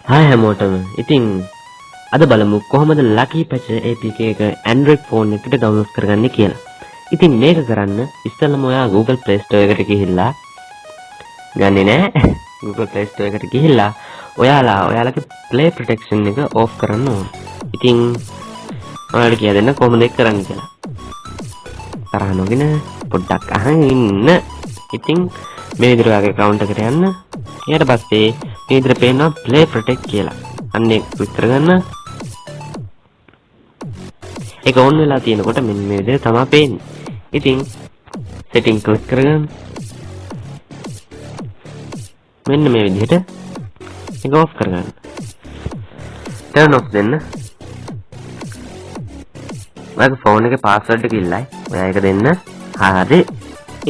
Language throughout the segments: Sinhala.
Hi හැමෝටම. ඉතින් අද බලමු කොහොමද Lucky Patch APK එක Android phone එකට download කරගන්නේ කියලා. ඉතින් මේක කරන්න ඉස්සෙල්ලාම ඔයා Google Play Store එකට ගිහිල්ලා ගන්නේ නෑ Google Play Store එකට ගිහිල්ලා ඔයාලගේ Play Protection එක off කරන්න ඕන. ඉතින් ඔයාලට කියලා දෙන්න කොහොමද ඒක කරන්නේ කියලා. තරහ නොගෙන පොඩ්ඩක් අහන් ඉන්න. ඉතින් මේ විදිහට ඔයාගේ account එකට යන්න. ඊට පස්සේ මේ විදිහට පේනවා Play Protect කියලා. අන්න ඒක ක්ලික් කරගන්න. ඒක on වෙලා තියෙනකොට මෙන්න මේ විදිහට තමයි පේන්නේ. ඉතින් setting ක්ලික් කරගන්න. මෙන්න මේ විදිහට ඒක off කරගන්න. turn off දෙන්න. ඔයාගේ phone එකේ password එක ඉල්ලයි. ඔයා ඒක දෙන්න. හරි.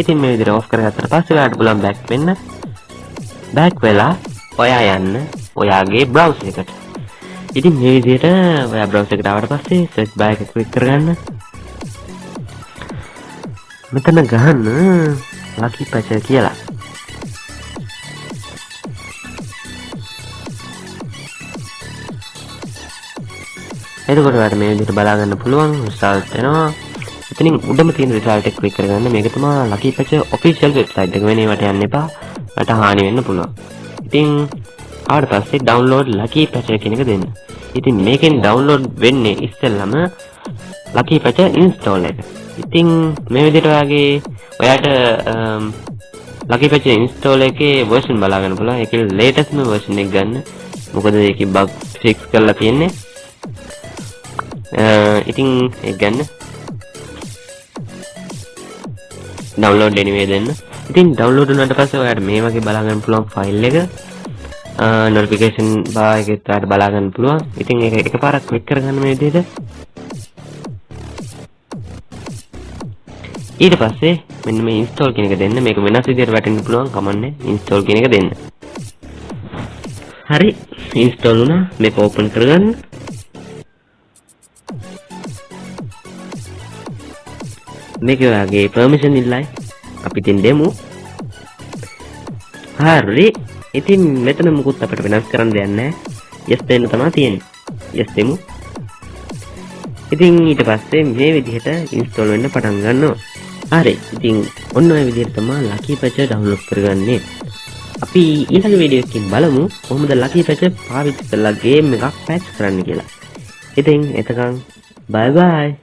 ඉතින් මේ විදිහට off කරගත්තට පස්සේ ඔයාලට පුළුවන් back වෙන්න. back වෙලා ඔයා යන්න ඔයාගේ browser එකට. ඉතින් මේ විදිහට ඔයා browser එකට ආවට පස්සේ search bar එක ක්ලික් කරගන්න. මෙතන ගහන්න Lucky Patch කියලා. එතකොට ඔයාලට මේ විදිහට බලා ගන්න පුළුවන් result එනවා. ඉතින් උඩම තියෙන result එක ක්ලික් කරගන්න. මේක තමයි Lucky Patch official website එක. වෙන ඒවාට යන්න එපා. ඔයාලට හානි වෙන්න පුළුවන්. ඉතින් ආවට පස්සේ download Lucky Patch කියන එක දෙන්න. ඉතින් මේකෙන් download වෙන්නේ ඉස්සෙල්ලාම Lucky Patch install එක. ඉතින් මේ විදිහට ඔයාට Lucky Patch install එකේ version බලා ගන්න පුළුවන්. ඒකේ latest version එක ගන්න. මොකද ඒකේ bug fix කරලා තියෙන්නේ. ඉතින් ඒක ගන්න. download anyway දෙන්න. ඉතින් download වුණාට පස්සේ ඔයාලට මේ වගේ බලා ගන්න පුළුවන් file එක. notification bar එකත් ඔයාලට බලා ගන්න පුළුවන්. ඉතින් ඒක එකපාරක් ක්ලික් කරගන්න මේ විදිහට. ඊට පස්සේ මෙන්න මේ install කියන එක දෙන්න. මේක වෙනස් විදිහට වැටෙන්න පුළුවන් කමන්නේ. install කියන එක දෙන්න. හරි. install වුණා. මේක open කරගන්න. මේක ඔයාගේ permission ඉල්ලයි. අපි ඉතින් දෙමු. හරි. ඉතින් මෙතන මුකුත් අපිට වෙනස් කරන්න දෙයක් නැහැ. yes දෙන්න තමයි තියෙන්නේ. yes දෙමු. ඉතින් ඊට පස්සේ මේ විදිහට install වෙන්න පටන් ගන්නවා. හරි. ඉතින් ඔන්න ඔය විදිහට තමයි Lucky Patch download කරගන්නේ. අපි ඊළඟ වීඩියෝ එකකින් බලමු කොහොමද Lucky Patch පාවිච්චි කරලා game එකක් patch කරන්න කියලා. ඉතින් එතකන් bye bye.